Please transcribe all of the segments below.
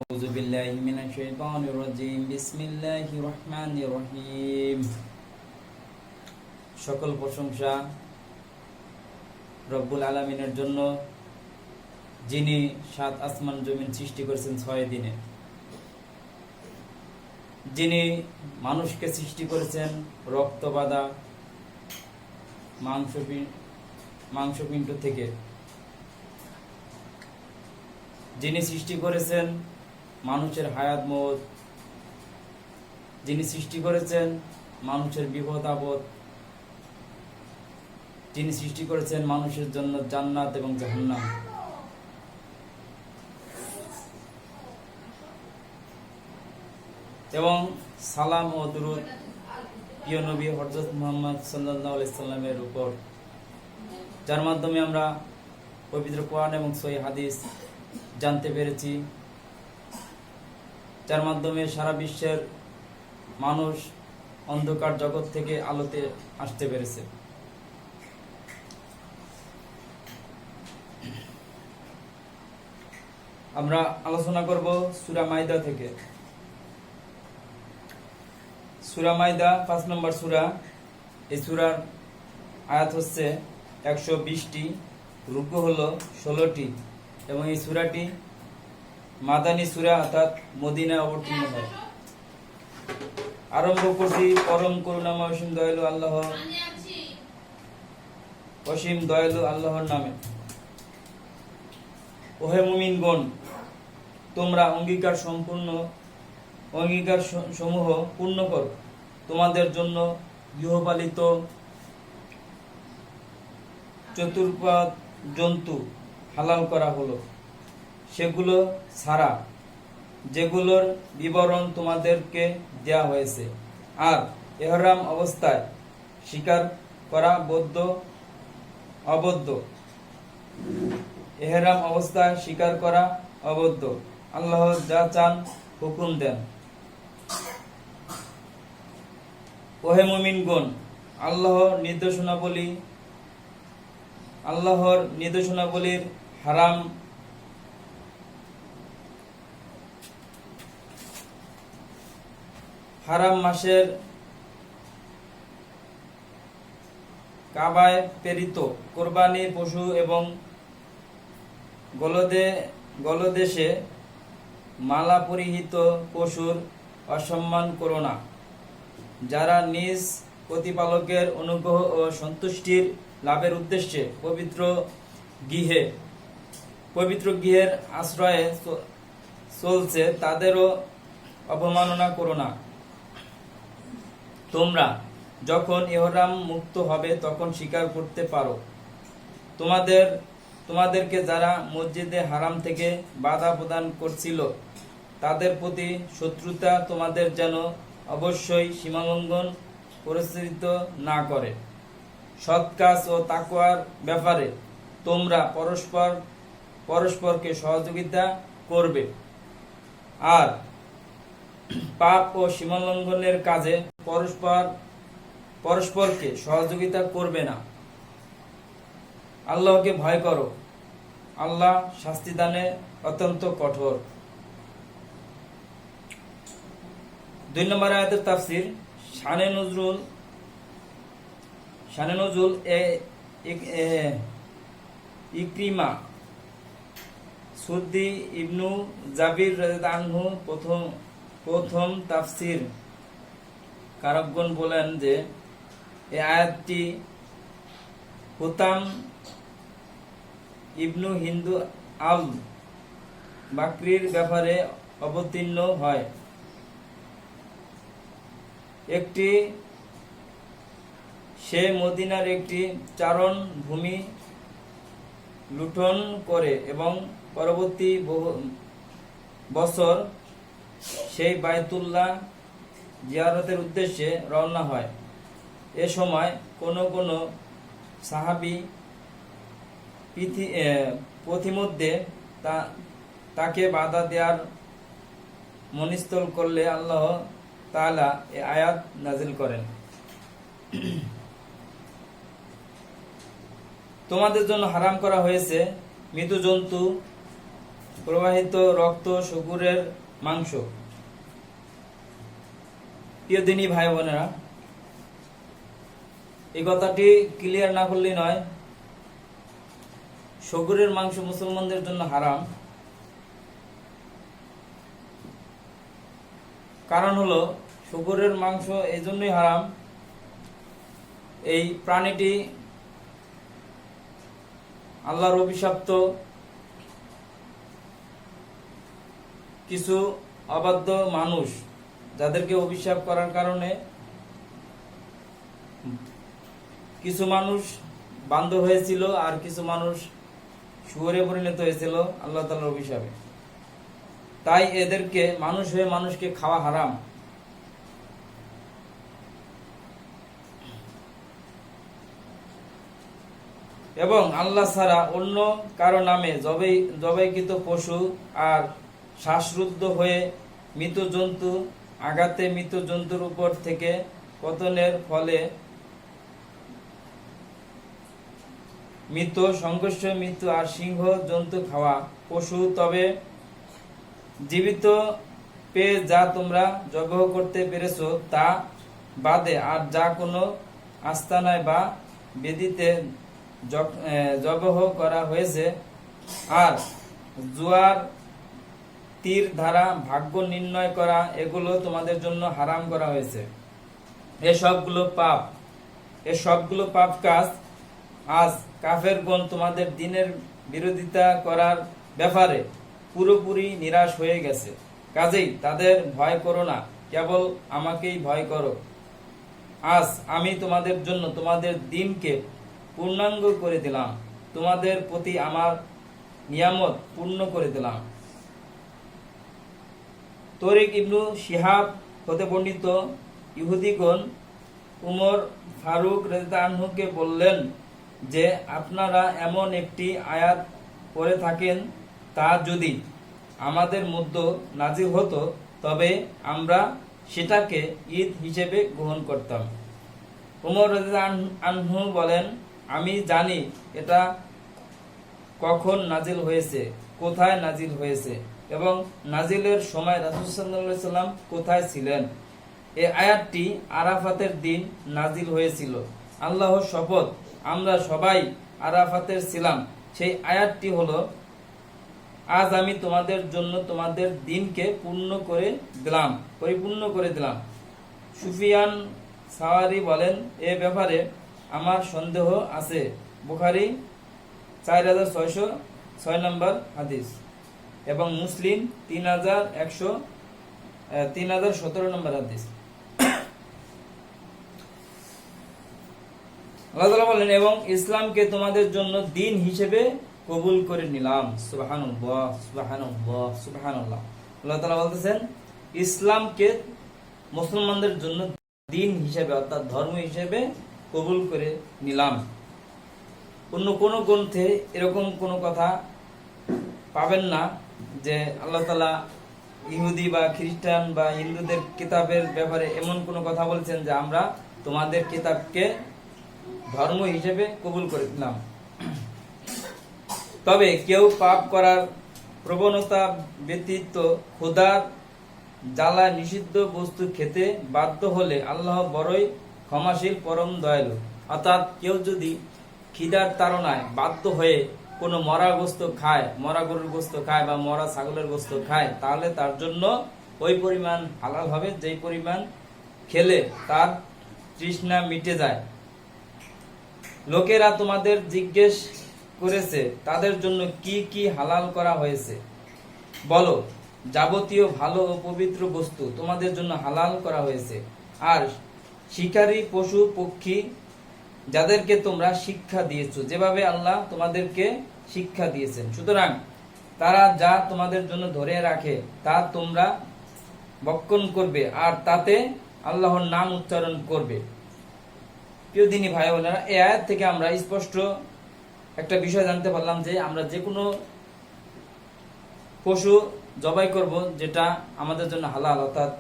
আউযু বিল্লাহি মিনাশ শাইতানির রাজিম বিসমিল্লাহির রহমানির রহিম। সকল প্রশংসা রব্বুল আলামিনের জন্য, যিনি সাত আসমান জমিন সৃষ্টি করেছেন 6 দিনে, যিনি মানুষকে সৃষ্টি করেছেন রক্তবাদা মাংসপিণ্ড থেকে, যিনি সৃষ্টি করেছেন মানুষের হায়াত মওত, যিনি সৃষ্টি করেছেন মানুষের বিপদ আপদ, যিনি সৃষ্টি করেছেন মানুষের জন্য জান্নাত এবং জাহান্নাম। এবং সালাম ও দুরূদ প্রিয় নবী হযরত মুহাম্মদ সাল্লাল্লাহু আলাইহি সাল্লামের উপর, যার মাধ্যমে আমরা পবিত্র কোরআন এবং সহিহ হাদিস জানতে পেরেছি, যার মাধ্যমে সারা বিশ্বের মানুষ অন্ধকার জগৎ থেকে আলোতে আসতে পেরেছে। আমরা আলোচনা করব সূরা মাইদা থেকে। সূরা মাইদা 5 নম্বর সূরা। এই সূরার আয়াত হচ্ছে 120টি, রুকু হলো 16টি, এবং এই সূরাটি মাদানী সূরা, অর্থাৎ মদিনায় অবতীর্ণ হয়। আরম্ভ করছি পরম করুণাময় অসীম দয়ালু আল্লাহর নামে। ওহে মুমিনগণ, তোমরা অঙ্গীকার সমূহ পূর্ণ করো। তোমাদের জন্য গৃহপালিত চতুষ্পাদ জন্তু হালাল করা হলো, সেগুলো ছাড়া যেগুলোর বিবরণ তোমাদেরকে দেয়া হয়েছে। আর ইহরাম অবস্থায় শিকার করা অবৈধ। আল্লাহ যা চান হুকুম দেন। ওহে মুমিনগণ, আল্লাহর নির্দেশনাবলীর হারাম মাসের কাবায় প্রেরিত কোরবানি পশু এবং গলদেশে মালা পরিহিত পশুর অসম্মান করো না, যারা নিজ প্রতিপালকের অনুগ্রহ ও সন্তুষ্টির লাভের উদ্দেশ্যে পবিত্র গৃহের আশ্রয়ে চলছে, তাদেরও অবমাননা করো না। তোমরা যখন ইহরাম মুক্ত হবে তখন শিকার করতে পারো। তোমাদেরকে যারা মসজিদে হারাম থেকে বাধা প্রদান করছিল, তাদের প্রতি শত্রুতা তোমাদের যেন অবশ্যই সীমালঙ্ঘন পরিচালিত না করে। সৎ কাজ ও তাকওয়ার ব্যাপারে তোমরা পরস্পরকে সহযোগিতা করবে, আর পাপ ও সীমালঙ্ঘনের কাজে পরস্পরকে সহযোগিতা করবে না। আল্লাহকে ভয় করো, আল্লাহ শাস্তিদানে অত্যন্ত কঠোর। 2 নম্বর আয়াতের তাফসীর। শানে নজরুল ইকরিমা সুদ্দি ইবনু জাবির রাদিয়াল্লাহু আনহু প্রথম তাফসীর কারকগণ বলেন যে এই আয়াতটি হুতাম ইবনু হিন্দু আল বাকরির ব্যাপারে অবতীর্ণ হয়। সে মদিনার একটি চারণ ভূমি লুণ্ঠন করে এবং পরবর্তী বছর সেই বাইতুল্লাহ জিয়ারতের উদ্দেশ্যে রওনা হয়। এ সময় কোন সাহাবী পথিমধ্যে তাকে বাধা দেওয়ার মনস্থল করলে আল্লাহ তাআলা এই আয়াত নাযিল করেন। তোমাদের জন্য হারাম করা হয়েছে মৃত জন্তু প্রবাহিত রক্ত, শুকুরের মাংস। প্রিয় দিনী ভাই বোনেরা, এই কথাটি ক্লিয়ার না করলেই নয়। শুকুরের মাংস মুসলমানদের জন্য হারাম। কারণ হলো শুকুরের মাংস এই জন্যই হারাম, এই প্রাণীটি আল্লাহর অভিশপ্ত। কিছু অবাধ্য মানুষ, যাদেরকে অভিশাপ করার কারণে কিছু মানুষ বান্ধব হয়েছিল আর কিছু মানুষ শুয়োরে পরিণত হয়েছিল আল্লাহ তাআলার অভিশাপে। তাই এদেরকে মানুষ হয়ে মানুষকে খাওয়া হারাম। এবং আল্লাহ ছাড়া অন্য কারো নামে জবাইকৃত পশু আর শ্বাসরুদ্ধ হয়ে মৃত জন্তু আঘাতে মৃত জন্তুর উপর থেকে পতনের ফলে মৃত, সংঘর্ষ মৃত্যু আর সিংহ জন্তু খাওয়া পশু, তবে জীবিত পেয়ে যা তোমরা জবাহ করতে পেরেছো তা বাদে আর যা কোনো আস্তানায় বা বেদিতে জবাহ করা হয়েছে আর জুয়ার তীর দ্বারা ভাগ্য নির্ণয় করা, এগুলো তোমাদের জন্য হারাম করা হয়েছে। এসবগুলো পাপ কাজ। আজ কাফেরগণ তোমাদের দ্বীনের বিরোধিতা করার ব্যাপারে পুরোপুরি নিরাশ হয়ে গেছে। কাজেই তাদের ভয় করো না, কেবল আমাকেই ভয় করো। আজ আমি তোমাদের জন্য তোমাদের দ্বীনকে পূর্ণাঙ্গ করে দিলাম, তোমাদের প্রতি আমার নিয়ামত পূর্ণ করে দিলাম। তরিক ইবনু শিহাব হতে বর্ণিত, ইহুদিগণ উমর ফারুক রাদিয়াল্লাহু আনহুকে বললেন যে, আপনারা এমন একটি আয়াত পড়ে থাকেন তা যদি আমাদের মধ্যে নাজিল হতো তবে আমরা সেটাকে ঈদ হিসেবে গ্রহণ করতাম। উমর রাদিয়াল্লাহু আনহু বলেন, আমি জানি এটা কখন নাজিল হয়েছে, কোথায় নাজিল হয়েছে এবং নাজিলের সময় রাসূল সাল্লাল্লাহু আলাইহি সাল্লাম কোথায় ছিলেন। এই আয়াতটি আরাফাতের দিন নাজিল হয়েছিল। আল্লাহর শপথ, আমরা সবাই আরাফাতের ছিলাম। সেই আয়াতটি হলো, আজ আমি তোমাদের জন্য তোমাদের দিনকে পরিপূর্ণ করে দিলাম। সুফিয়ান সাওয়ারি বলেন, এ ব্যাপারে আমার সন্দেহ আছে। বুখারী 4606 নম্বর হাদিস এবং মুসলিম 3017 নম্বর হাদিস। আল্লাহ তাআলা বলেন, এবং ইসলামকে তোমাদের জন্য দিন হিসেবে কবুল করে নিলাম। সুবহানাল্লাহ, সুবহানাল্লাহ, সুবহানাল্লাহ। আল্লাহ তাআলা বলতেছেন, ইসলামকে মুসলমানদের জন্য দিন হিসেবে অর্থাৎ ধর্ম হিসেবে কবুল করে নিলাম। অন্য কোন গ্রন্থে এরকম কোনো কথা পাবেন না যে আল্লাহ তাআলা ইহুদি বা খ্রিস্টান বা হিন্দুদের কিতাবের ব্যাপারে এমন কোনো কথা বলছেন যে আমরা তোমাদের কিতাবকে ধর্ম হিসেবে কবুল করে দিলাম। তবে কেউ পাপ করার প্রবণতা ব্যতীত খোদার জ্বালা নিষিদ্ধ বস্তু খেতে বাধ্য হলে আল্লাহ বড়ই ক্ষমাশীল, পরম দয়ালু। অর্থাৎ কেউ যদি খিদার তাড়নায় বাধ্য হয়ে কোনো মরা গোস্ত খায়, মরা গরুর গোস্ত খায় বা মরা ছাগলের গোস্ত খায়, তাহলে তার জন্য ওই পরিমাণ হালাল হবে যেই পরিমাণ খেলে তার তৃষ্ণা মিটে যায়। লোকেরা তোমাদের জিজ্ঞেস করেছে তাদের জন্য কি কি হালাল করা হয়েছে, বলো, যাবতীয় ভালো ও পবিত্র বস্তু তোমাদের জন্য হালাল করা হয়েছে, আর শিকারী পশু পক্ষী যাদেরকে তোমরা শিক্ষা দিয়েছো, যেভাবে আল্লাহ তোমাদেরকে শিক্ষা দিয়েছেন। সুতরাং তারা যা তোমাদের জন্য ধরে রাখে তা তোমরা ভক্ষণ করবে আর তাতে আল্লাহর নাম উচ্চারণ করবে। প্রিয় দিনী ভাই বোনেরা, এই আয়াত থেকে আমরা স্পষ্ট একটা বিষয় জানতে পারলাম যে আমরা যে কোনো পশু জবাই করব যেটা আমাদের জন্য হালাল, অর্থাৎ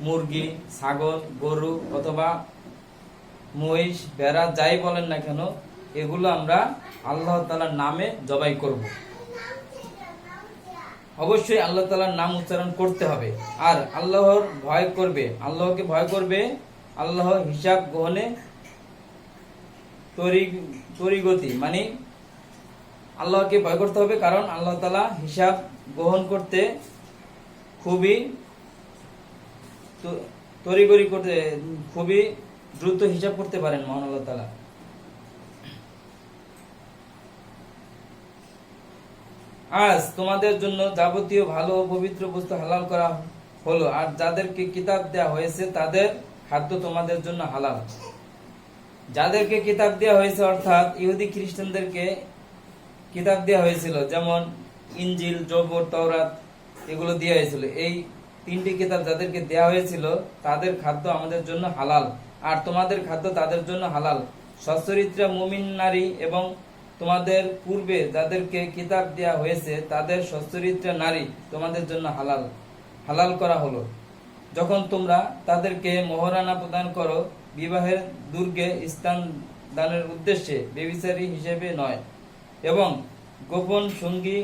মুরগি, ছাগল, গরু অথবা মহিষ, ভেড়া, যাই বলেন না কেন, এগুলো আমরা আল্লাহ তাআলার নামে জবাই করব। অবশ্যই আল্লাহ তাআলার নাম উচ্চারণ করতে হবে আর আল্লাহর ভয় করবে, আল্লাহকে ভয় করবে। আল্লাহ হিসাব গ্রহণে তরিগতি মানে আল্লাহকে ভয় করতে হবে, কারণ আল্লাহ তাআলা হিসাব গ্রহণ করতে খুবই তরিগরি করতে খুবই দ্রুত হিসাব করতে পারেন মহান আল্লাহ তাআলা। আজ তোমাদের জন্য যাবতীয় ভালো ও পবিত্র বস্তু হালাল করা হলো, আর যাদেরকে কিতাব দেয়া হয়েছে তাদের খাদ্য তোমাদের জন্য হালাল। যাদেরকে কিতাব দেওয়া হয়েছে অর্থাৎ ইহুদি খ্রিস্টানদেরকে কিতাব দেওয়া হয়েছিল, যেমন ইনজিল, জবর, তাওরাত এগুলো দেওয়া হয়েছিল। এই তিনটি কিতাব যাদেরকে দেওয়া হয়েছিল তাদের খাদ্য আমাদের জন্য হালাল, আর তোমাদের খাদ্য তাদের জন্য হালাল। সচ্চরিত্রা মুমিন নারী এবং তোমাদের পূর্বে যাদেরকে কিতাব দেওয়া হয়েছে তাদের সচ্চরিত্রা নারী তোমাদের জন্য হালাল করা হলো, যখন তোমরা তাদেরকে মোহরানা প্রদান করো, বিবাহের দুর্গে স্থান দানের উদ্দেশ্যে ব্যভিচারী হিসেবে নয় এবং গোপন সঙ্গী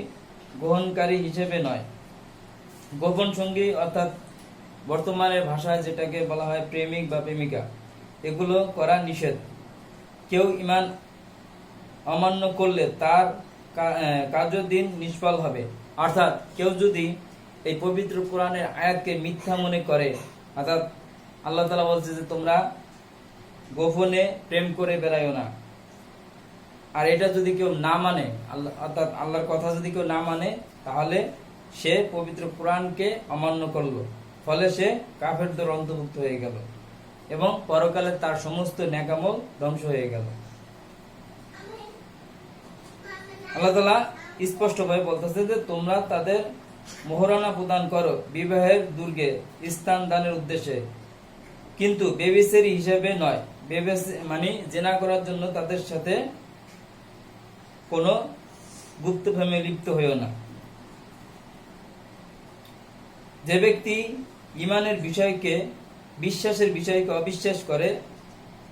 গ্রহণকারী হিসেবে নয়। গোপন সঙ্গী অর্থাৎ বর্তমানের ভাষায় যেটাকে বলা হয় প্রেমিক বা প্রেমিকা, এগুলো করা নিষেধ। কেউ ঈমান অমান্য করলে তার কার্যদিন নিষ্ফল হবে। অর্থাৎ কেউ যদি এই পবিত্র কোরআনের আয়াতকে মিথ্যা মনে করে, অর্থাৎ আল্লাহ তাআলা বলছে যে তোমরা গোপনে প্রেম করে বেড়াইও না, আর এটা যদি কেউ না মানে, অর্থাৎ আল্লাহর কথা যদি কেউ না মানে, তাহলে সে পবিত্র কোরআনকে অমান্য করলো, ফলে সে কাফেরদের অন্তর্ভুক্ত হয়ে গেল এবং পরকালে তার সমস্ত নেকামল ধ্বংস হয়ে গেল। আল্লাহ তাআলা স্পষ্টভাবে বলতেছে যে তোমরা তাদের মোহরানা প্রদান করো বিবাহের দুর্গে স্থান দানের উদ্দেশ্যে, কিন্তু ব্যভিচারী হিসেবে নয়। মানে জেনা করার জন্য তাদের সাথে কোনো গুপ্ত প্রেমে লিপ্ত হইও না। যে ব্যক্তি ঈমানের বিষয়কে, বিশ্বাসের বিষয়কে অবিশ্বাস করে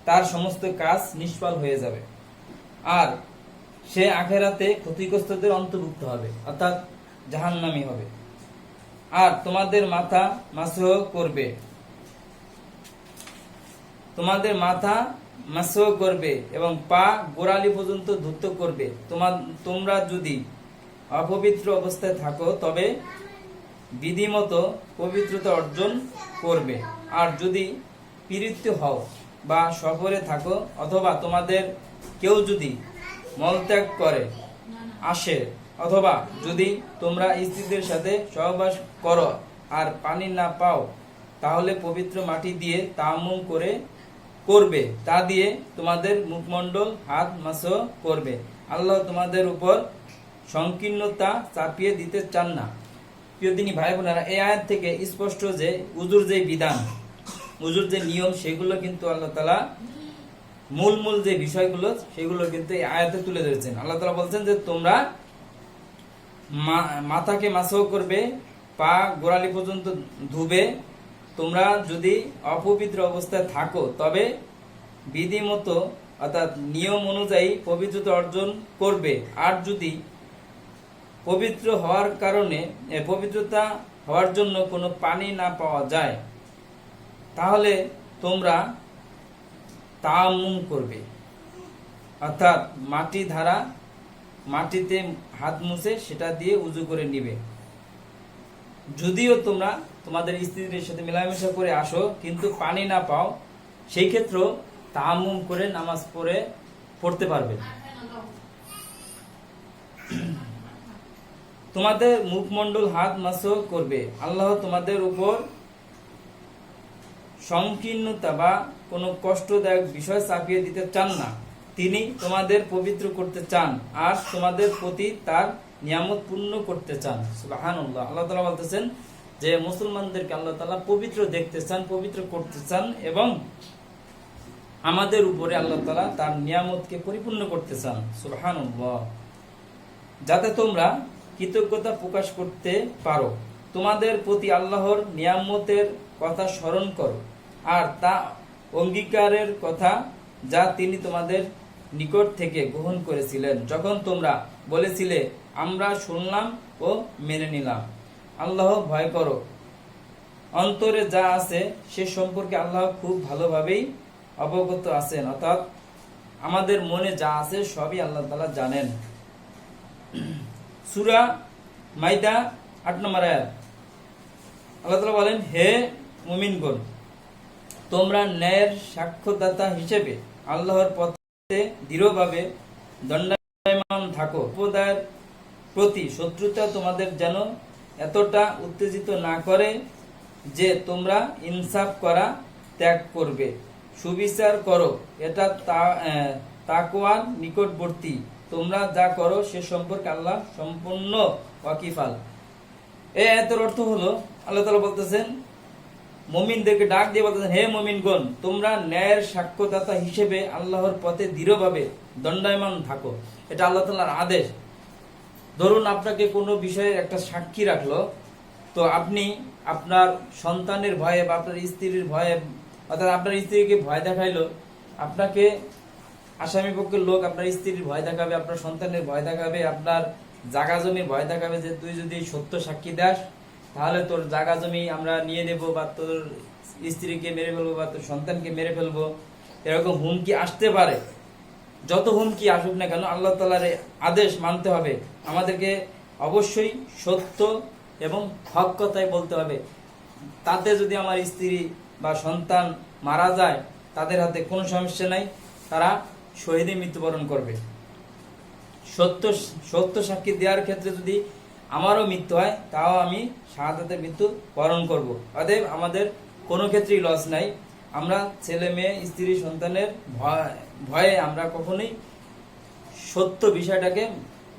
তার সমস্ত কাজ নিষ্ফল হয়ে যাবে, আর সে আখেরাতে ক্ষতিগ্রস্তদের অন্তর্ভুক্ত হবে, অর্থাৎ জাহান্নামী হবে। আর তোমাদের মাথা মাসহ করবে, তোমাদের মাথা মাসহ করবে এবং পা গোড়ালি পর্যন্ত ধুত করবে। তোমরা যদি অপবিত্র অবস্থায় থাকো তবে বিধিমতো পবিত্রতা অর্জন করবে, আর যদি পীড়িত হও বা সফরে থাকো অথবা তোমাদের কেউ যদি মলত্যাগ করে আসে, অথবা যদি তোমরা স্ত্রীদের সাথে সহবাস করো আর পানি না পাও, তাহলে পবিত্র মাটি দিয়ে তায়াম্মুম করবে, তা দিয়ে তোমাদের মুখমণ্ডল হাত মাসহ করবে। আল্লাহ তোমাদের উপর সংকীর্ণতা চাপিয়ে দিতে চান না। প্রিয় দিনী ভাই বোনেরা, এই আয়াত থেকে স্পষ্ট যে উজুর যে বিধান, উজুর যে নিয়ম, সেগুলো কিন্তু আল্লাহ তাআলা মূল যে বিষয়গুলো সেগুলো কিন্তু এই আয়াতে তুলে ধরেছেন। আল্লাহ তাআলা বলছেন যে তোমরা মাথাকে মাসহ করবে, পা গোড়ালি পর্যন্ত ধুবে। তোমরা যদি অপবিত্র অবস্থায় থাকো তবে বিধিমতো অর্থাৎ নিয়ম অনুযায়ী পবিত্রতা অর্জন করবে, আর যদি পবিত্র হওয়ার কারণে পবিত্রতা হওয়ার জন্য কোনো পানি না পাওয়া যায়, তাহলে তোমরা তায়াম্মুম করবে, অর্থাৎ মাটিতে হাত মুছে সেটা দিয়ে উজু করে নিবে। যদিও তোমরা তোমাদের স্ত্রীদের সাথে মেলামেশা করে আসো কিন্তু পানি না পাও, সেই ক্ষেত্রেও তায়াম্মুম করে নামাজ পড়তে পারবে। তোমাদের মুখমণ্ডল হাত মাসহ করবে। আল্লাহ তোমাদের উপর সংকীর্ণতা বা কোনো কষ্টদায়ক বিষয় চাপিয়ে দিতে চান না। তিনি তোমাদের পবিত্র করতে চান আর তোমাদের প্রতি তার নিয়ামত পূর্ণ করতে চান। সুবহানাল্লাহ। আল্লাহ তাআলা বলতেছেন যে মুসলমানদেরকে আল্লাহ তাআলা পবিত্র দেখতে চান, পবিত্র করতে চান, এবং আমাদের উপরে আল্লাহ তাআলা তার নিয়ামতকে পরিপূর্ণ করতে চান। সুবহানাল্লাহ। যাতে তোমরা কৃতজ্ঞতা প্রকাশ করতে পারো, তোমাদের প্রতি আল্লাহর নিয়ামতের কথা স্মরণ করো আর তা অঙ্গীকারের কথা যা তিনি তোমাদের নিকট থেকে গ্রহণ করেছিলেন, যখন তোমরা বলেছিলে আমরা শুনলাম ও মেনে নিলাম। আল্লাহ ভয় করো। অন্তরে যা আছে সে সম্পর্কে আল্লাহ খুব ভালোভাবেই অবগত আছেন, অর্থাৎ আমাদের মনে যা আছে সবই আল্লাহ তাআলা জানেন। সূরা মাইদা ৮ নম্বর আয়াত, আল্লাহ তাআলা বলেন, হে মুমিনগণ, তোমরা ন্যায়ের সাক্ষ্যদাতা হিসেবে আল্লাহর পথে দৃঢ়ভাবে দণ্ডায়মান থাকো। সম্প্রদায়ের প্রতি শত্রুতা তোমাদের যেন এতটা উত্তেজিত না করে যে তোমরা ইনসাফ করা ত্যাগ করবে। সুবিচার করো, এটা তাকওয়ার নিকটবর্তী। তোমরা যা করো সে সম্পর্কে আল্লাহ সম্পূর্ণ ওয়াকিফাল। এই আয়াতের অর্থ হলো, আল্লাহ তাআলা বলতেছেন, মুমিনদেরকে ডাক দিয়ে বলতেছেন, হে মুমিনগণ, তোমরা ন্যায়ের সাক্ষ্যদাতা হিসেবে আল্লাহর পথে দৃঢ়ভাবে দণ্ডায়মান থাকো। এটা আল্লাহ তাআলার আদেশ। ধরুন আপনাকে কোনো বিষয়ে একটা সাক্ষী রাখলো, তো আপনি আপনার সন্তানের ভয়ে বা আপনার স্ত্রীর ভয়ে, অর্থাৎ আপনার স্ত্রীকে ভয় দেখাইলো, আপনাকে আসামি পক্ষের লোক আপনার স্ত্রীর ভয় দেখাবে, আপনার সন্তানের ভয় দেখাবে, আপনার জাগা জমির ভয় দেখাবে যে তুই যদি সত্য সাক্ষী দাস তাহলে তোর জাগা জমি আমরা নিয়ে নেব, বা তোর স্ত্রীকে মেরে ফেলবো, বা তোর সন্তানকে মেরে ফেলবো, এরকম হুমকি আসতে পারে। যত হুমকি আসুক না কেন আল্লাহ তাআলার আদেশ মানতে হবে। আমাদেরকে অবশ্যই সত্য এবং হক কথাই বলতে হবে। তাতে যদি আমার স্ত্রী বা সন্তান মারা যায়, তাদের হাতে কোনো সমস্যা নাই, তারা শহীদে মৃত্যুবরণ করবে। সত্য সাক্ষী দেওয়ার ক্ষেত্রে যদি আমারও মৃত্যু হয়, তাও আমি শাহাদাতের মৃত্যু বরণ করব। অতএব আমাদের কোনো ক্ষেত্রেই লস নাই। আমরা ছেলে মেয়ে স্ত্রী সন্তানের ভয়ে আমরা কখনোই সত্য বিষয়টাকে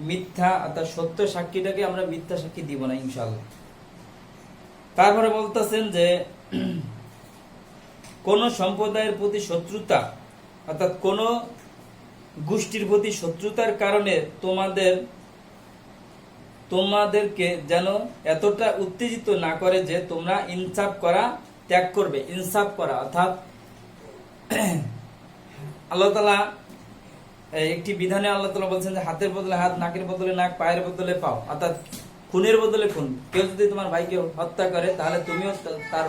মিথ্যা, অর্থাৎ সত্য সাক্ষীটাকে আমরা মিথ্যা সাক্ষী দিব না ইনশাআল্লাহ। তারপরে বলতেছেন যে কোন সম্প্রদায়ের প্রতি শত্রুতা, অর্থাৎ কোন গোষ্ঠীর প্রতি শত্রুতার কারণে তোমাদেরকে যেন এতটা উত্তেজিত না করে যে তোমরা ইনসাফ করা ত্যাগ করবে। ইনসাফ করা অর্থাৎ আল্লাহ তাআলা একটি বিধানে আল্লাহ তাআলা বলছেন যে হাতের বদলে হাত, নাকের বদলে নাক, পায়ের বদলে পাও, অর্থাৎ খুনের বদলে খুন। কেউ যদি তোমার ভাইকে হত্যা করে তাহলে তুমিও তার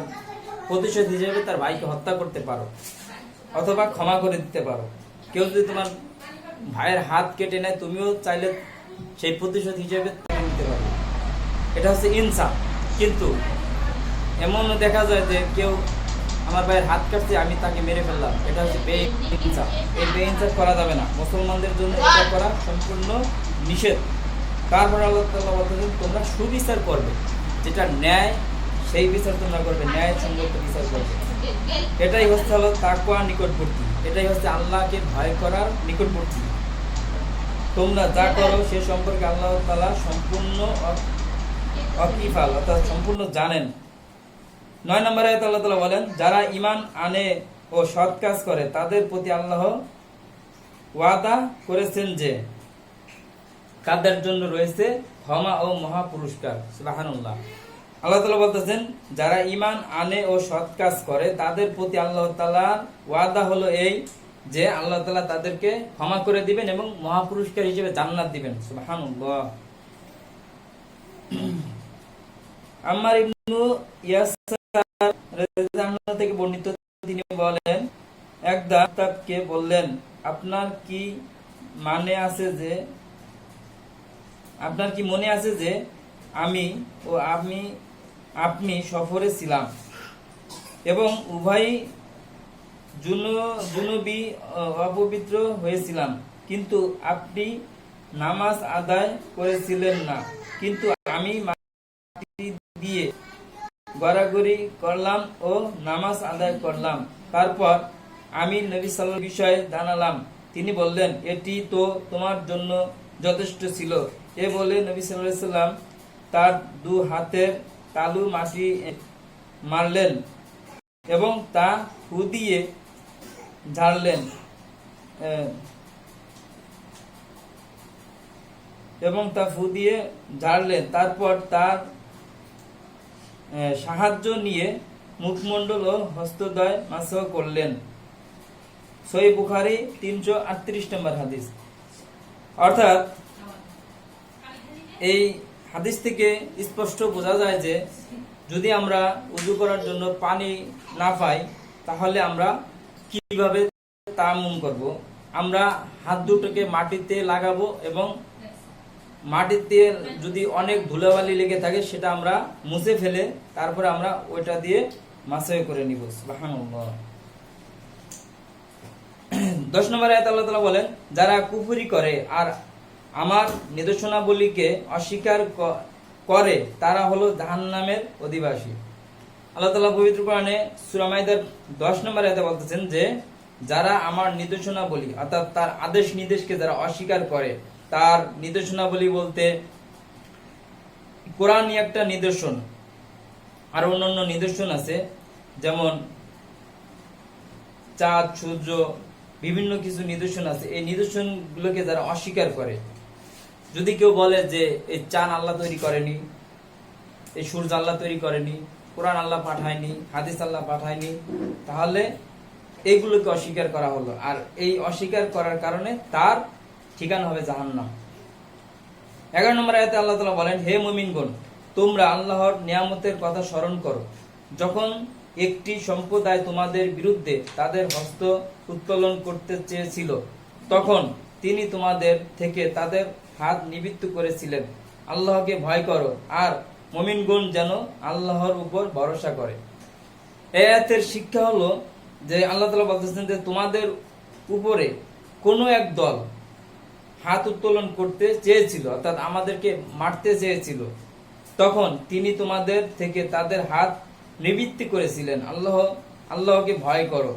প্রতিশোধ হিসেবে তার ভাইকে হত্যা করতে পারো অথবা ক্ষমা করে দিতে পারো। কেউ যদি তোমার ভাইয়ের হাত কেটে নেয়, তুমিও চাইলে সেই প্রতিশোধ হিসেবে নিতে পারো। এটা হচ্ছে ইনসাফ। কিন্তু এমনও দেখা যায় যে কেউ আমার ভাইয়ের হাত কাটছে, আমি তাকে মেরে ফেললাম, এটা হচ্ছে বেইনসাফ। এই বেইনসাফ করা যাবে না। মুসলমানদের জন্য এটা করা সম্পূর্ণ নিষেধ। তারপর আল্লাহ তাআলা বলতেছেন, তোমরা সুবিচার করবে, যেটা ন্যায় সেই বিচার তোমরা করবে, ন্যায় সঙ্গত বিচার করবে। এটাই হচ্ছে হলো তাকওয়া নিকটবর্তী, এটাই হচ্ছে আল্লাহকে ভয় করার নিকটবর্তী। তোমরা যা করো সে সম্পর্কে আল্লাহ তাআলা সম্পূর্ণ ওয়াকিফাল, অর্থাৎ সম্পূর্ণ জানেন। ৯ নম্বরে আল্লাহ তাআলা বলেন, যারা ঈমান আনে ও সৎ কাজ করে তাদের প্রতি আল্লাহ ওয়াদা করেছেন যে তাদের জন্য রয়েছে ক্ষমা ও মহা পুরস্কার। সুবহানাল্লাহ। আল্লাহ তাআলা বলতেছেন, যারা ঈমান আনে ও সৎ কাজ করে তাদের প্রতি আল্লাহ তাআলার ওয়াদা হলো এই যে আল্লাহ তাআলা তাদেরকে ক্ষমা করে দিবেন এবং মহা পুরস্কার হিসেবে জান্নাত দিবেন। সুবহানাল্লাহ। আম্মার ইবনু ইয়াসার রাদিয়াল্লাহু থেকে বর্ণিত, তিনি বলেন, একদা তাকে বললেন, আপনার কি মনে আছে যে আমি ও আপনি সফরে ছিলাম এবং উভয়ই জুনুবী অপবিত্র হয়েছিলাম, কিন্তু আপনি নামাজ আদায় করেছিলেন না, কিন্তু আমি মাটি দিয়ে গড়াগড়ি করলাম ও নামাজ আদায় করলাম। তারপর আমি নবী সাল্লাল্লাহু আলাইহি ওয়াসাল্লাম বিষয়ে জানালাম। তিনি বললেন, এটি তো তোমার জন্য যথেষ্ট ছিল। এ বলে নবী সাল্লাল্লাহু আলাইহি ওয়াসাল্লাম তার দু হাতের তালু মাটি মারলেন এবং তা ফু দিয়ে ঝাড়লেন। তারপর তার সাহায্য নিয়ে মুখমণ্ডল ও হস্তদ্বয় মাসহ করলেন। সহিহ বুখারী 338 নম্বর হাদিস। অর্থাৎ এই হাদিস থেকে স্পষ্ট বোঝা যায় যে যদি আমরা উযু করার জন্য পানি না পাই তাহলে আমরা কিভাবে তায়াম্মুম করব। আমরা হাত দুটোকে মাটিতে লাগাবো এবং মাটিতে যদি অনেক ধুলাবালি লেগে থাকে সেটা আমরা মুছে ফেলে তারপরে আমরা ওইটা দিয়ে মাসাহ করে নিব। সুবহানাল্লাহ। 10 নম্বর আয়াতে আল্লাহ তাআলা বলেন, যারা কুফরি করে আর আমার নিদর্শনাবলীকে অস্বীকার করে তারা হলো জাহান্নামের অধিবাসী। আল্লাহ তাআলা পবিত্র কোরআনে সূরা মাইদার 10 নম্বর আয়াতে বলতেছেন যে যারা আমার নিদর্শনাবলী অর্থাৎ তার আদেশ নির্দেশকে যারা অস্বীকার করে, তার নিদর্শনাবলী বলতে কোরআনই একটা নিদর্শন, আর অন্যান্য নিদর্শন আছে যেমন চাঁদ, সূর্য, বিভিন্ন কিছু নিদর্শন আছে। এই নিদর্শনগুলোকে যারা অস্বীকার করে, যদি কেউ বলে যে এই চাঁদ আল্লাহ তৈরি করেনি, এই সূর্য আল্লাহ তৈরি করেনি, কোরআন আল্লাহ পাঠায়নি, হাদিস আল্লাহ পাঠায়নি, তাহলে এইগুলোকে অস্বীকার করা হলো। আর এই অস্বীকার করার কারণে তার ঠিকানা হবে জাহান্নাম। 11 নম্বর আয়াতে আল্লাহ তাআলা বলেন, হে মুমিনগণ, তোমরা আল্লাহর নিয়ামতের কথা স্মরণ করো যখন একটি সম্প্রদায় তোমাদের বিরুদ্ধে তাদের হস্ত উত্তোলন করতে চেয়েছিল, তখন তিনি তোমাদের থেকে তাদের হাত নিবৃত্ত করেছিলেন। আল্লাহকে ভয় করো আর মুমিনগণ যেন আল্লাহর উপর ভরসা করে। এই আয়াতের শিক্ষা হলো যে আল্লাহ তাআলা বলতেছেন যে তোমাদের উপরে কোনো এক দল হাত উত্তোলন করতে চেয়েছিল, অর্থাৎ আমাদেরকে মারতে চেয়েছিল, তখন তিনি তোমাদের থেকে তাদের হাত নিবৃত্তি করেছিলেন। আল্লাহকে ভয় করো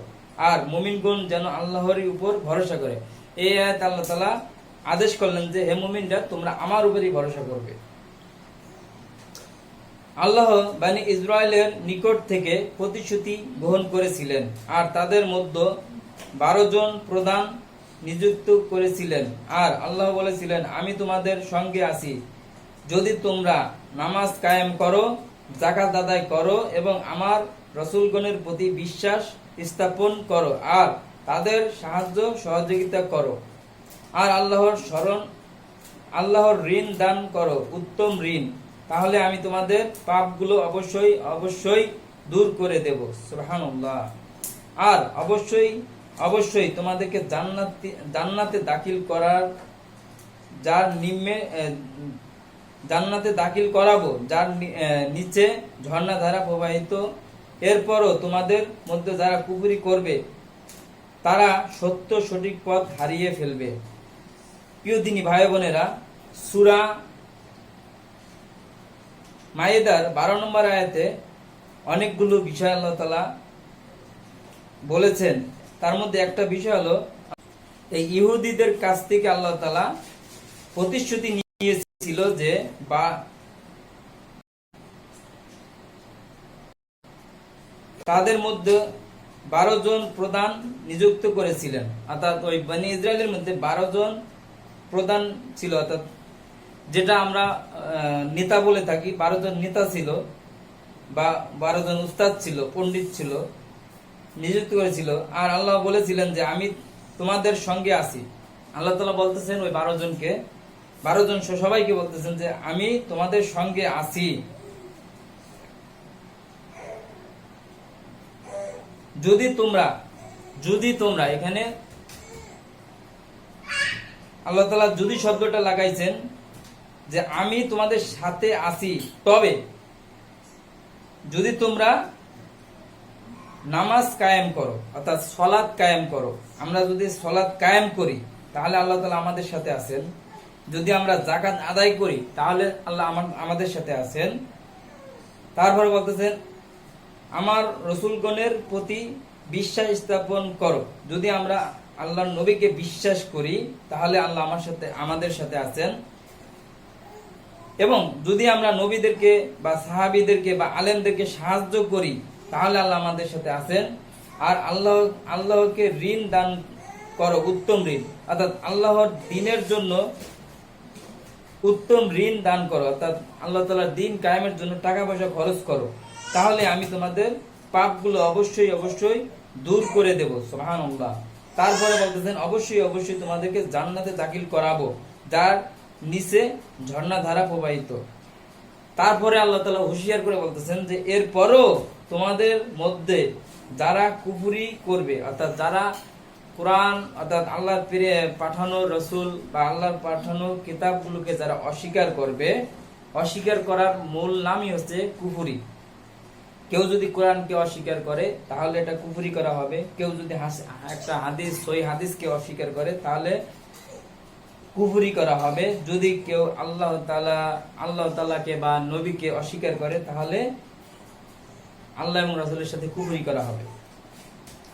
আর মুমিনগণ যেন আল্লাহর উপর ভরসা করে। এই আয়াত আল্লাহ তাআলা আদেশ করলেন যে হে মুমিনরা, তোমরা আমার উপরই ভরসা করবে। আল্লাহ বনী ইসরায়েলের নিকট থেকে প্রতিশ্রুতি গ্রহণ করেছিলেন আর তাদের মধ্যে 12 জন প্রধান নিযুক্ত করেছিলেন। আর আল্লাহ বলেছিলেন, আমি তোমাদের সঙ্গে আছি যদি তোমরা নামাজ কায়েম করো, যাকাত আদায় করো এবং আমার রাসূলগণের প্রতি বিশ্বাস স্থাপন করো আর তাদের সাহায্য সহযোগিতা করো আর আল্লাহর ঋণ দান করো, উত্তম ঋণ, তাহলে আমি তোমাদের পাপগুলো অবশ্যই অবশ্যই দূর করে দেব। সুবহানাল্লাহ। আর অবশ্যই অবশ্যই তোমাদেরকে জান্নাতে দাখিল করার যার নিম্নে জান্নাতে দাখিল করাবো, যার নিচে ঝর্ণাধারা প্রবাহিত। এরপরও তোমাদের মধ্যে যারা কুফরি করবে তারা সত্য সঠিক পথ হারিয়ে ফেলবে। প্রিয় দিনী ভাই বোনেরা, সূরা মাইদার 12 নম্বর আয়াতে অনেকগুলো বিষয় আল্লাহ তাআলা বলেছেন। তার মধ্যে একটা বিষয় হলো এই ইহুদিদের কাছ থেকে আল্লাহ তাআলা প্রতিশ্রুতি নিয়েছিল যে তাদের মধ্যে 12 জন প্রধান নিযুক্ত করেছিলেন, অর্থাৎ ওই বনী ইসরায়েলের মধ্যে 12 জন প্রধান ছিল, অর্থাৎ যেটা আমরা নেতা বলে থাকি। 12 জন নেতা ছিল বা 12 জন উস্তাদ ছিল, পণ্ডিত ছিল, নিযুক্ত করেছিল। আর আল্লাহ বলেছিলেন যে আমি তোমাদের সঙ্গে আছি। আল্লাহ তাআলা বলতেছেন ওই 12 জনকে, 12 জন সবাইকে বলতেছেন যে আমি তোমাদের সঙ্গে আছি। যদি তোমরা এখানে আল্লাহ তাআলা যদি শব্দটা লাগাইছেন যে আমি তোমাদের সাথে আছি, তবে যদি তোমরা নামাজ কায়েম করো, অর্থাৎ সালাত কায়েম করো। আমরা যদি সালাত কায়েম করি তাহলে আল্লাহ তাআলা আমাদের সাথে আছেন। যদি আমরা যাকাত আদায় করি তাহলে আল্লাহ আমাদের সাথে আছেন। তারপরে বলতেছেন আমার রাসূলগণের প্রতি বিশ্বাস স্থাপন করো। যদি আমরা আল্লাহর নবীকে বিশ্বাস করি তাহলে আল্লাহ আমাদের সাথে আছেন। এবং যদি আমরা নবীদেরকে বা সাহাবীদেরকে বা আলেমদেরকে সাহায্য করি তাহলে আল্লাহ আমাদের সাথে আছেন। আর আল্লাহকে ঋণ দান করো, উত্তম ঋণ, অর্থাৎ আল্লাহর দ্বীনের জন্য উত্তম ঋণ দান করো, অর্থাৎ আল্লাহ তাআলার দ্বীন কায়েমের জন্য টাকা পয়সা খরচ করো, তাহলে আমি তোমাদের পাপগুলো অবশ্যই অবশ্যই দূর করে দেব। সুবহানাল্লাহ। তারপরে বলতেছেন অবশ্যই অবশ্যই তোমাদেরকে জান্নাতে দাখিল করাবো, যার নিচে ঝর্ণা ধারা প্রবাহিত। তারপরে আল্লাহ তাআলা হুঁশিয়ার করে বলতেছেন যে এরপরও তোমাদের মধ্যে যারা কুফরি করবে, অর্থাৎ যারা কোরআন অর্থাৎ আল্লাহর পাঠানো রসুল বা আল্লাহর পাঠানো কিতাবগুলোকে যারা অস্বীকার করবে, অস্বীকার করার মূল নামই হচ্ছে কুফরি। কেউ যদি কোরআনকে অস্বীকার করে তাহলে এটা কুফরি করা হবে। কেউ যদি একটা হাদিস, সহিহ হাদিসকে অস্বীকার করে তাহলে কুফরি করা হবে। যদি কেউ আল্লাহ তাআলাকে বা নবীকে অস্বীকার করে তাহলে আল্লাহ এবং রাসূলের সাথে কুফরি করা হবে।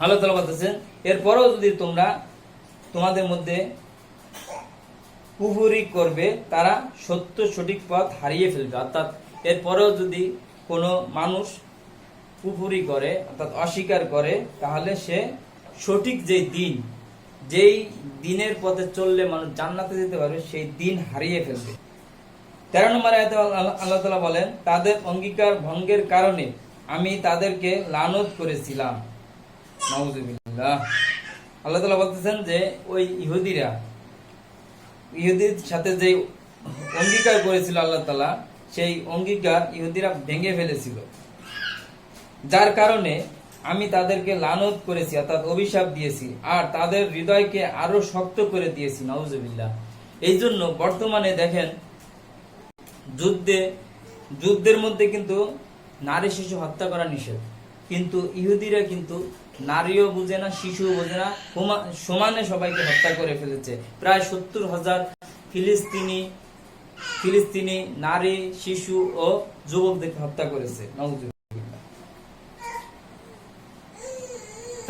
আল্লাহ তাআলা বলতেছেন এরপরও যদি তোমাদের মধ্যে কুফরি করবে, তারা সত্য সঠিক পথ হারিয়ে ফেলবে। অর্থাৎ এরপরেও যদি কোনো মানুষ কুফরি করে অর্থাৎ অস্বীকার করে তাহলে সে সঠিক যেই দিনের পথে চললে মানুষ জান্নাতে যেতে পারবে সেই দিন হারিয়ে ফেলবে। 13 নম্বর আয়াতে আল্লাহ তাআলা বলেন তাদের অঙ্গীকার ভঙ্গের কারণে আমি তাদেরকে লানত করেছিলাম। নাউযুবিল্লাহ। আল্লাহ তাআলা বলতেছেন যে ওই ইহুদির সাথে যে অঙ্গীকার করেছিল আল্লাহ তাআলা, সেই অঙ্গীকার ইহুদিরা ভেঙে ফেলেছিল, যার কারণে আমি তাদেরকে লানত করেছি অর্থাৎ অভিশাপ দিয়েছি আর তাদের হৃদয়কে আরো শক্ত করে দিয়েছি। নাউযুবিল্লাহ। এই জন্য বর্তমানে দেখেন যুদ্ধের মধ্যে কিন্তু নারী শিশু হত্যা করা নিষেধ, কিন্তু ইহুদিরা কিন্তু নারীও বুঝে না, শিশুও বুঝে না, সমানে সবাইকে হত্যা করে ফেলেছে। প্রায় 70,000 ফিলিস্তিনি নারী, শিশু ও যুবকদেরকে হত্যা করেছে। নাউযুবিল্লাহ।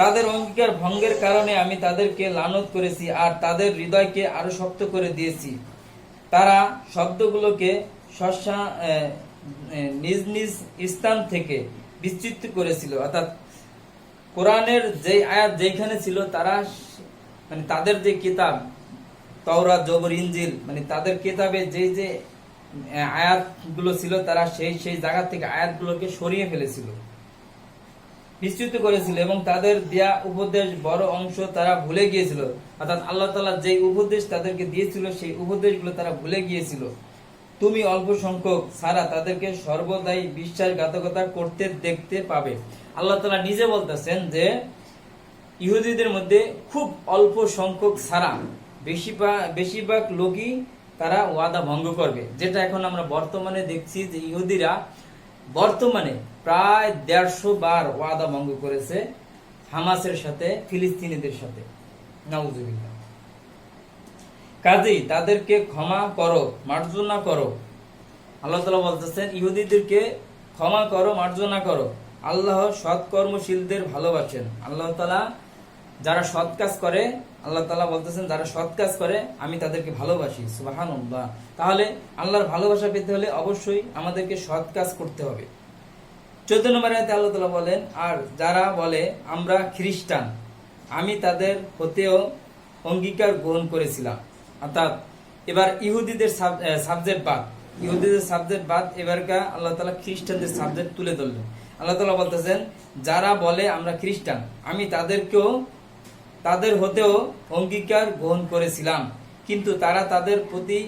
তাদের অঙ্গীকার ভঙ্গের কারণে আমি তাদেরকে লানত করেছি আর তাদের হৃদয়কে আরো শক্ত করে দিয়েছি। তারা শব্দগুলোকে নিজ নিজ স্থান থেকে বিচ্যুত করেছিল, অর্থাৎ কোরআনের যে আয়াত যেখানে ছিল তারা মানে তাদের যে কিতাব তাওরাত, জবর, ইনজিল মানে তাদের কিতাবে যে আয়াতগুলো ছিল তারা সেই জায়গা থেকে আয়াতগুলোকে সরিয়ে ফেলেছিল, বিচ্যুত করেছিল এবং তাদের দেয়া উপদেশ বড় অংশ তারা ভুলে গিয়েছিল। অর্থাৎ আল্লাহ তাআলা যে উপদেশ তাদেরকে দিয়েছিল সেই উপদেশগুলো তারা ভুলে গিয়েছিল। তুমি অল্প সংখ্যক ছাড়া তাদেরকে সর্বদাই বিশ্বাসঘাতকতা করতে দেখতে পাবে। আল্লাহ তাআলা নিজে বলতেছেন যে ইহুদিদের মধ্যে খুব অল্প সংখ্যক ছাড়া বেশিরভাগ লোকই তারা ওয়াদা ভঙ্গ করবে। যেটা এখন আমরা বর্তমানে দেখছি যে ইহুদিরা বর্তমানে প্রায় 150 বার ওয়াদা ভঙ্গ করেছে হামাসের সাথে, ফিলিস্তিনিদের সাথে। নাউযুবিল্লাহ। কাজেই তাদেরকে ক্ষমা করো, মার্জনা করো। আল্লাহ তাআলা বলতেছেন ইহুদিদেরকে ক্ষমা করো, মার্জনা করো। আল্লাহ সৎকর্মশীলদের ভালোবাসেন। আল্লাহ তাআলা যারা সৎ কাজ করে, আল্লাহ তাআলা বলতেছেন যারা সৎ কাজ করে আমি তাদেরকে ভালোবাসি। সুবহানাল্লাহ। তাহলে আল্লাহর ভালোবাসা পেতে হলে অবশ্যই আমাদেরকে সৎ কাজ করতে হবে। 14 নম্বর আয়াতে আল্লাহ তাআলা বলেন আর যারা বলে আমরা খ্রিস্টান, আমি তাদের হতেও অঙ্গীকার গ্রহণ করেছিলাম। অর্থাৎ এবার ইহুদিদের সাবজেক্ট বাদ এবারকার আল্লাহ তাআলা খ্রিস্টানদের সাবজেক্ট তুলে ধরলেন। আল্লাহ তাআলা বলতেছেন যারা বলে আমরা খ্রিস্টান, আমি তাদের হতেও অঙ্গীকার গ্রহণ করেছিলাম, কিন্তু তারা তাদের প্রতি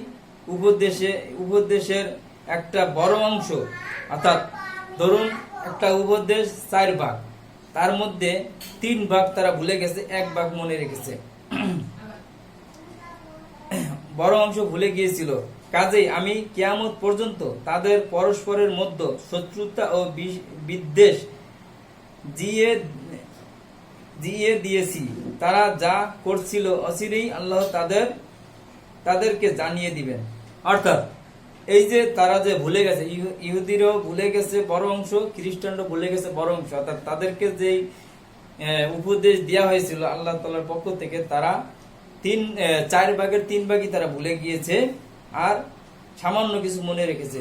উপদেশের একটা বড় অংশ, অর্থাৎ ধরুন একটা উপদেশ 4 ভাগ, তার মধ্যে 3 ভাগ তারা ভুলে গেছে, 1 ভাগ মনে রেখেছে, বড় অংশ ভুলে গিয়েছিল। কাজেই আমি কিয়ামত পর্যন্ত তাদের পরস্পরের মধ্যে শত্রুতা ও বিদ্বেষ জিয়ে দিয়েছি। তারা যা করছিল অচিরেই আল্লাহ তাদেরকে জানিয়ে দিবেন। অর্থাৎ এই যে তারা যে ভুলে গেছে, ইহুদিরাও ভুলে গেছে বড় অংশ, খ্রিস্টানরাও ভুলে গেছে বড় অংশ। অর্থাৎ তাদেরকে যে উপদেশ দেওয়া হয়েছিল আল্লাহ তাআলার পক্ষ থেকে, তারা 4 ভাগের 3 ভাগই তারা ভুলে গিয়েছে আর সামান্য কিছু মনে রেখেছে।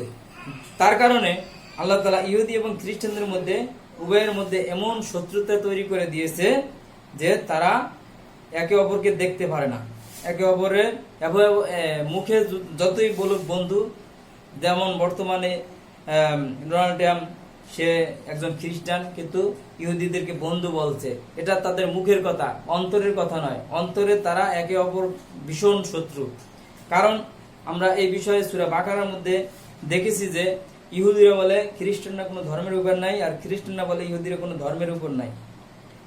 তার কারণে আল্লাহ তাআলা ইহুদি এবং খ্রিস্টানদের মধ্যে উভয়ের মধ্যে এমন শত্রুতা তৈরি করে দিয়েছে যে তারা একে অপরকে দেখতে পারে না। একে অপরের মুখে যতই বলুক বন্ধু, যেমন বর্তমানে ডোনাল্ড ট্রাম্প, সে একজন খ্রিস্টান কিন্তু ইহুদিদেরকে বন্ধু বলছে। এটা তাদের মুখের কথা, অন্তরের কথা নয়। অন্তরে তারা একে অপর ভীষণ শত্রু। কারণ আমরা এই বিষয়ে সূরা বাকারার মধ্যে দেখেছি যে ইহুদিরা বলে খ্রিস্টানরা কোনো ধর্মের উপর নাই, আর খ্রিস্টানরা বলে ইহুদিরা কোনো ধর্মের উপর নাই।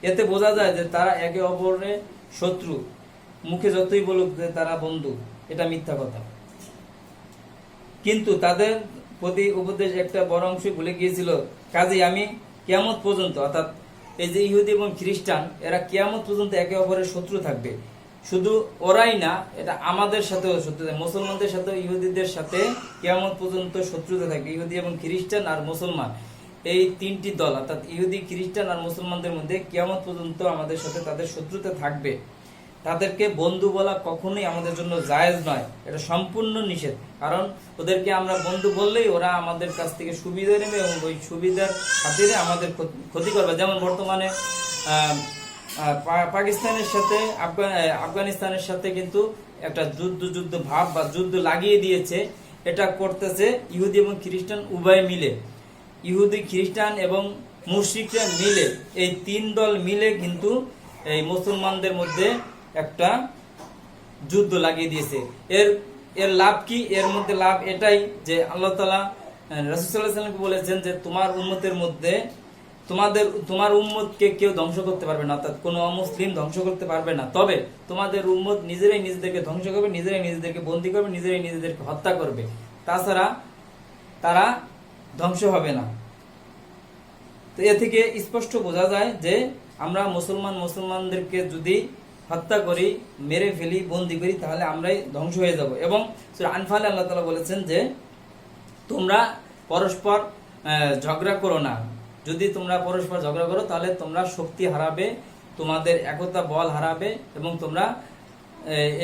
এতে বোঝা যায় যে তারা একে অপরের শত্রু, মুখে যতই বলুক যে তারা বন্ধু, এটা মিথ্যা কথা। কিন্তু তাদের প্রতি উপদেশ একটা বড় অংশ ভুলে গিয়েছিল। কাজেই আমি কিয়ামত পর্যন্ত, অর্থাৎ এই যে ইহুদি এবং খ্রিস্টান, এরা কিয়ামত পর্যন্ত একে অপরের শত্রু থাকবে। শুধু ওরাই না, এটা আমাদের সাথেও শত্রুতা, মুসলমানদের সাথে ইহুদিদের সাথে কিয়ামত পর্যন্ত শত্রুতা থাকবে। ইহুদি এবং খ্রিস্টান আর মুসলমান, এই তিনটি দল, অর্থাৎ ইহুদি, খ্রিস্টান আর মুসলমানদের মধ্যে কিয়ামত পর্যন্ত আমাদের সাথে তাদের শত্রুতা থাকবে। তাদেরকে বন্ধু বলা কখনোই আমাদের জন্য জায়েজ নয়, এটা সম্পূর্ণ নিষেধ। কারণ ওদেরকে আমরা বন্ধু বললেই ওরা আমাদের কাছ থেকে সুবিধা নেবে এবং ওই সুবিধার খাতিরে আমাদের ক্ষতি করবে। যেমন বর্তমানে পাকিস্তানের সাথে আফগানিস্তানের সাথে কিন্তু একটা যুদ্ধ ভাব বা যুদ্ধ লাগিয়ে দিয়েছে। এটা করতেছে ইহুদি এবং খ্রিস্টান উভয় মিলে, ইহুদি, খ্রিস্টান এবং মুশরিকরা মিলে, এই তিন দল মিলে কিন্তু এই মুসলমানদের মধ্যে একটা যুদ্ধ লাগিয়ে দিয়েছে। এর লাভ কি? এর মধ্যে লাভ এটাই যে আল্লাহ তাআলা রাসূল সাল্লাল্লাহু আলাইহি ওয়াসাল্লামকে বলেছেন যে তোমার উম্মতের মধ্যে তোমার উম্মতকে কেউ ধ্বংস করতে পারবে না, অর্থাৎ কোনো অমুসলিম ধ্বংস করতে পারবে না। তবে তোমাদের উম্মত নিজেরাই নিজেদেরকে ধ্বংস করবে, নিজেরাই নিজেদেরকে বন্দী করবে, নিজেরাই নিজেদেরকে হত্যা করবে, তাছাড়া তারা ধ্বংস হবে না। তো এ থেকে স্পষ্ট বোঝা যায় যে আমরা মুসলমানদেরকে যদি হত্যা করি, মেরে ফেলি, বন্দী করি, তাহলে আমরাই ধ্বংস হয়ে যাব। এবং সূরা আনফালে আল্লাহ তাআলা বলেছেন যে তোমরা পরস্পর ঝগড়া করো না। যদি তোমরা পরস্পর ঝগড়া করো তাহলে তোমরা শক্তি হারাবে, তোমাদের একতা বল হারাবে এবং তোমরা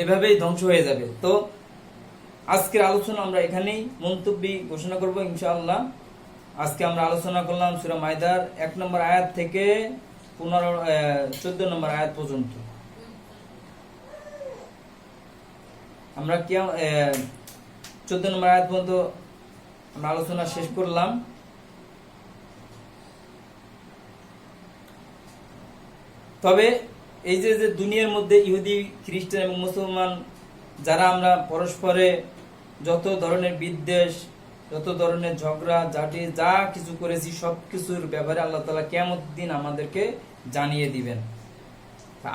এভাবেই ধ্বংস হয়ে যাবে। তো আজকের আলোচনা আমরা এখানেই মন্তব্য ঘোষণা করব ইনশাআল্লাহ। আজকে আমরা আলোচনা করলাম সূরা মাইদার 1 নম্বর আয়াত থেকে 14 নম্বর আয়াত পর্যন্ত। আমরা 14 নম্বর আয়াত পর্যন্ত আমরা আলোচনা শেষ করলাম। তবে এই যে দুনিয়ার মধ্যে ইহুদি, খ্রিস্টান এবং মুসলমান যারা আমরা পরস্পরে যত ধরনের বিদ্বেষ, যত ধরনের ঝগড়া ঝাঁটি যা কিছু করেছি, সব কিছুর ব্যাপারে আল্লাহ তাআলা কিয়ামতের দিন আমাদেরকে জানিয়ে দিবেন।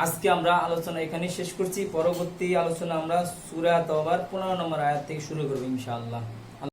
আজকে আমরা আলোচনা এখানেই শেষ করছি। পরবর্তী আলোচনা আমরা সূরা তাওবার 15 নম্বর আয়াত থেকে শুরু করব ইনশাআল্লাহ।